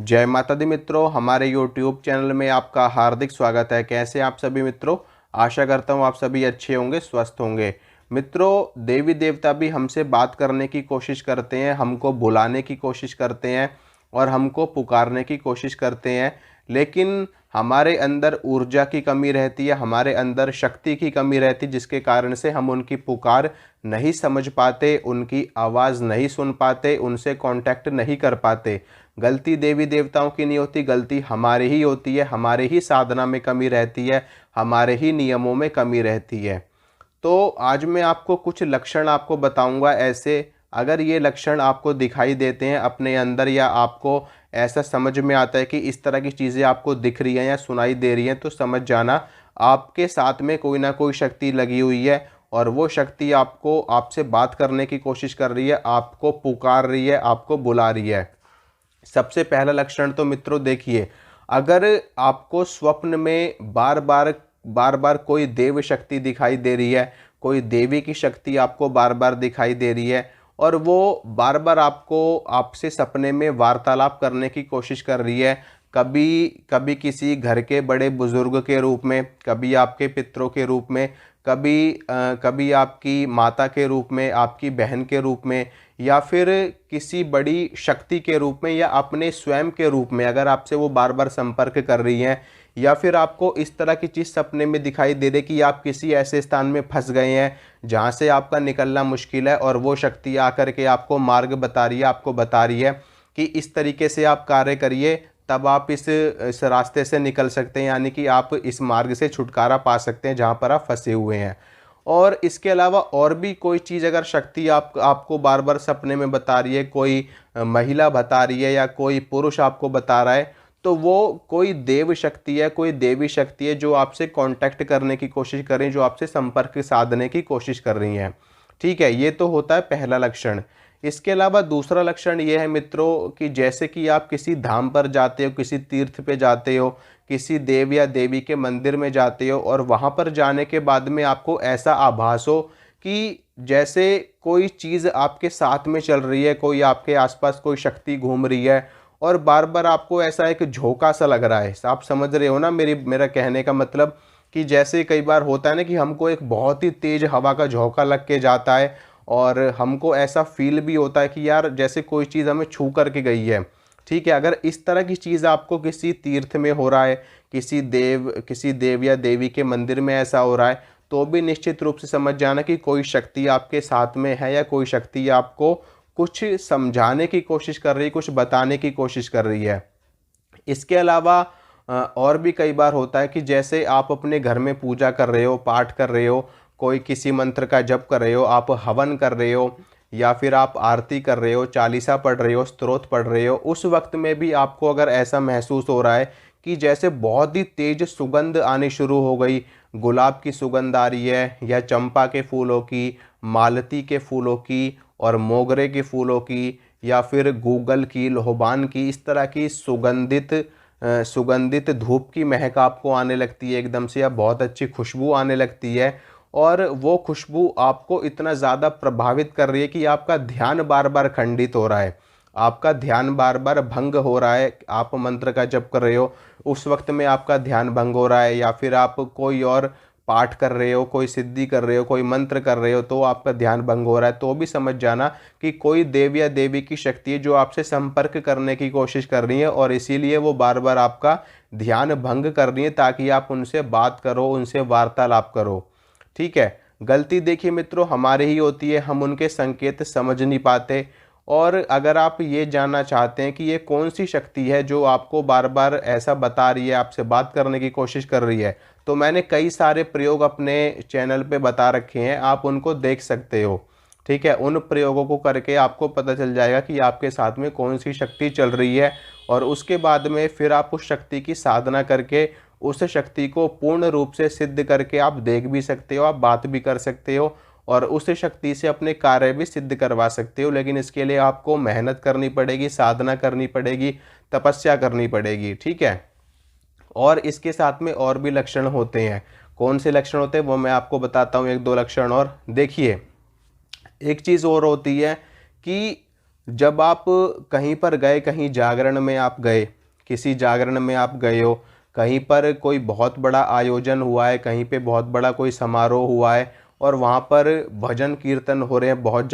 जय माता दी मित्रों, हमारे YouTube चैनल में आपका हार्दिक स्वागत है। कैसे आप सभी मित्रों? आशा करता हूँ आप सभी अच्छे होंगे, स्वस्थ होंगे। मित्रों, देवी देवता भी हमसे बात करने की कोशिश करते हैं, हमको बुलाने की कोशिश करते हैं और हमको पुकारने की कोशिश करते हैं, लेकिन हमारे अंदर ऊर्जा की कमी रहती है, हमारे अंदर शक्ति की कमी रहती है, जिसके कारण से हम उनकी पुकार नहीं समझ पाते, उनकी आवाज़ नहीं सुन पाते, उनसे कांटेक्ट नहीं कर पाते। गलती देवी देवताओं की नहीं होती, गलती हमारी ही होती है, हमारे ही साधना में कमी रहती है, हमारे ही नियमों में कमी रहती है। तो आज मैं आपको कुछ लक्षण आपको बताऊंगा ऐसे, अगर ये लक्षण आपको दिखाई देते हैं अपने अंदर, या आपको ऐसा समझ में आता है कि इस तरह की चीज़ें आपको दिख रही हैं या सुनाई दे रही हैं, तो समझ जाना आपके साथ में कोई ना कोई शक्ति लगी हुई है और वो शक्ति आपको आपसे बात करने की कोशिश कर रही है, आपको पुकार रही है, आपको बुला रही है। सबसे पहला लक्षण तो मित्रों देखिए, अगर आपको स्वप्न में बार बार कोई देव शक्ति दिखाई दे रही है, कोई देवी की शक्ति आपको बार बार दिखाई दे रही है और वो बार बार आपको आपसे सपने में वार्तालाप करने की कोशिश कर रही है, कभी कभी किसी घर के बड़े बुजुर्ग के रूप में, कभी आपके पितरों के रूप में, कभी आपकी माता के रूप में, आपकी बहन के रूप में, या फिर किसी बड़ी शक्ति के रूप में, या अपने स्वयं के रूप में, अगर आपसे वो बार बार संपर्क कर रही हैं, या फिर आपको इस तरह की चीज़ सपने में दिखाई दे रही कि आप किसी ऐसे स्थान में फंस गए हैं जहाँ से आपका निकलना मुश्किल है और वो शक्ति आकर के आपको मार्ग बता रही है, आपको बता रही है कि इस तरीके से आप कार्य करिए, तब आप इस रास्ते से निकल सकते हैं, यानी कि आप इस मार्ग से छुटकारा पा सकते हैं जहाँ पर आप फंसे हुए हैं। और इसके अलावा और भी कोई चीज़ अगर शक्ति आपको बार बार सपने में बता रही है, कोई महिला बता रही है या कोई पुरुष आपको बता रहा है, तो वो कोई देव शक्ति है, कोई देवी शक्ति है जो आपसे कांटेक्ट करने की कोशिश कर रही है, जो आपसे संपर्क साधने की कोशिश कर रही हैं। ठीक है, ये तो होता है पहला लक्षण। इसके अलावा दूसरा लक्षण ये है मित्रों कि जैसे कि आप किसी धाम पर जाते हो, किसी तीर्थ पे जाते हो, किसी देव या देवी के मंदिर में जाते हो और वहाँ पर जाने के बाद में आपको ऐसा आभास हो कि जैसे कोई चीज़ आपके साथ में चल रही है, कोई आपके आसपास कोई शक्ति घूम रही है और बार बार आपको ऐसा एक झोंका सा लग रहा है। आप समझ रहे हो ना मेरा कहने का मतलब, कि जैसे कई बार होता है ना कि हमको एक बहुत ही तेज़ हवा का झोंका लग के जाता है और हमको ऐसा फील भी होता है कि यार जैसे कोई चीज़ हमें छू करके गई है। ठीक है, अगर इस तरह की चीज़ आपको किसी तीर्थ में हो रहा है, किसी देव या देवी के मंदिर में ऐसा हो रहा है, तो भी निश्चित रूप से समझ जाना कि कोई शक्ति आपके साथ में है या कोई शक्ति आपको कुछ समझाने की कोशिश कर रही है, कुछ बताने की कोशिश कर रही है। इसके अलावा और भी कई बार होता है कि जैसे आप अपने घर में पूजा कर रहे हो, पाठ कर रहे हो, कोई किसी मंत्र का जप कर रहे हो, आप हवन कर रहे हो, या फिर आप आरती कर रहे हो, चालीसा पढ़ रहे हो, स्तोत्र पढ़ रहे हो, उस वक्त में भी आपको अगर ऐसा महसूस हो रहा है कि जैसे बहुत ही तेज सुगंध आनी शुरू हो गई, गुलाब की सुगंध आ रही है या चंपा के फूलों की, मालती के फूलों की और मोगरे के फूलों की, या फिर गूगल की, लोहबान की, इस तरह की सुगंधित धूप की महक आपको आने लगती है एकदम से, या बहुत अच्छी खुशबू आने लगती है, और वो खुशबू आपको इतना ज़्यादा प्रभावित कर रही है कि आपका ध्यान बार बार खंडित हो रहा है, आपका ध्यान बार बार भंग हो रहा है। आप मंत्र का जप कर रहे हो, उस वक्त में आपका ध्यान भंग हो रहा है, या फिर आप कोई और पाठ कर रहे हो, कोई सिद्धि कर रहे हो, कोई मंत्र कर रहे हो, तो आपका ध्यान भंग हो रहा है, तो भी समझ जाना कि कोई देव या देवी की शक्ति है जो आपसे संपर्क करने की कोशिश कर रही है और इसीलिए वो बार बार आपका ध्यान भंग कर रही है ताकि आप उनसे बात करो, उनसे वार्तालाप करो। ठीक है, गलती देखिए मित्रों हमारी ही होती है, हम उनके संकेत समझ नहीं पाते। और अगर आप ये जानना चाहते हैं कि ये कौन सी शक्ति है जो आपको बार बार ऐसा बता रही है, आपसे बात करने की कोशिश कर रही है, तो मैंने कई सारे प्रयोग अपने चैनल पे बता रखे हैं, आप उनको देख सकते हो। ठीक है, उन प्रयोगों को करके आपको पता चल जाएगा कि आपके साथ में कौन सी शक्ति चल रही है, और उसके बाद में फिर आप उस शक्ति की साधना करके उस शक्ति को पूर्ण रूप से सिद्ध करके आप देख भी सकते हो, आप बात भी कर सकते हो और उस शक्ति से अपने कार्य भी सिद्ध करवा सकते हो। लेकिन इसके लिए आपको मेहनत करनी पड़ेगी, साधना करनी पड़ेगी, तपस्या करनी पड़ेगी। ठीक है, और इसके साथ में और भी लक्षण होते हैं। कौन से लक्षण होते हैं वो मैं आपको बताता हूँ, एक दो लक्षण और। देखिए, एक चीज़ और होती है कि जब आप कहीं पर गए, कहीं जागरण में आप गए, किसी जागरण में आप गए हो, कहीं पर कोई बहुत बड़ा आयोजन हुआ है, कहीं पे बहुत बड़ा कोई समारोह हुआ है और वहाँ पर भजन कीर्तन हो रहे हैं, बहुत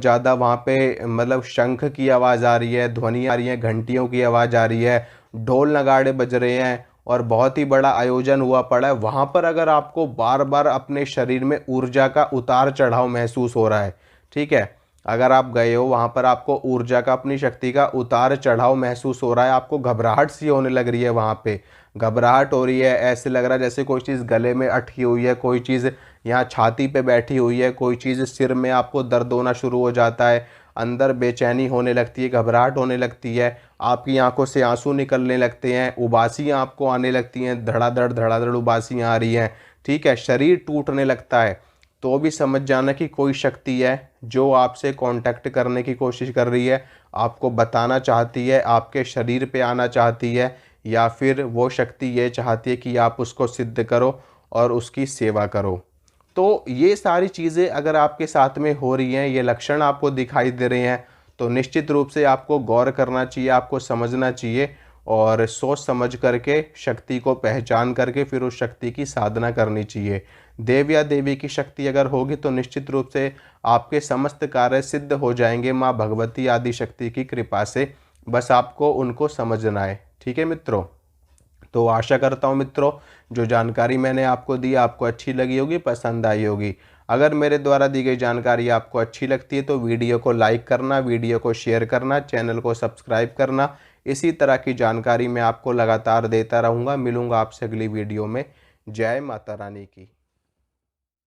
ज़्यादा वहाँ पे मतलब शंख की आवाज़ आ रही है, ध्वनि आ रही है, घंटियों की आवाज़ आ रही है, ढोल नगाड़े बज रहे हैं और बहुत ही बड़ा आयोजन हुआ पड़ा है। वहाँ पर अगर आपको बार बार अपने शरीर में ऊर्जा का उतार चढ़ाव महसूस हो रहा है, ठीक है, अगर आप गए हो वहाँ पर आपको ऊर्जा का, अपनी शक्ति का उतार चढ़ाव महसूस हो रहा है, आपको घबराहट सी होने लग रही है, वहाँ पे घबराहट हो रही है, ऐसे लग रहा है जैसे कोई चीज़ गले में अटकी हुई है, कोई चीज़ यहाँ छाती पे बैठी हुई है, कोई चीज़ सिर में आपको दर्द होना शुरू हो जाता है, अंदर बेचैनी होने लगती है, घबराहट होने लगती है, आपकी आंखों से आंसू निकलने लगते हैं, उबासियाँ आपको आने लगती हैं, धड़ाधड़ उबासियाँ आ रही हैं, ठीक है, शरीर टूटने लगता है, तो भी समझ जाना कि कोई शक्ति है जो आपसे कांटेक्ट करने की कोशिश कर रही है, आपको बताना चाहती है, आपके शरीर पे आना चाहती है, या फिर वो शक्ति ये चाहती है कि आप उसको सिद्ध करो और उसकी सेवा करो। तो ये सारी चीज़ें अगर आपके साथ में हो रही हैं, ये लक्षण आपको दिखाई दे रहे हैं, तो निश्चित रूप से आपको गौर करना चाहिए, आपको समझना चाहिए और सोच समझ करके शक्ति को पहचान करके फिर उस शक्ति की साधना करनी चाहिए। देव या देवी की शक्ति अगर होगी तो निश्चित रूप से आपके समस्त कार्य सिद्ध हो जाएंगे माँ भगवती आदि शक्ति की कृपा से। बस आपको उनको समझना है। ठीक है मित्रों, तो आशा करता हूँ मित्रों जो जानकारी मैंने आपको दी आपको अच्छी लगी होगी, पसंद आई होगी। अगर मेरे द्वारा दी गई जानकारी आपको अच्छी लगती है तो वीडियो को लाइक करना, वीडियो को शेयर करना, चैनल को सब्सक्राइब करना। इसी तरह की जानकारी मैं आपको लगातार देता रहूँगा। मिलूँगा आपसे अगली वीडियो में। जय माता रानी की।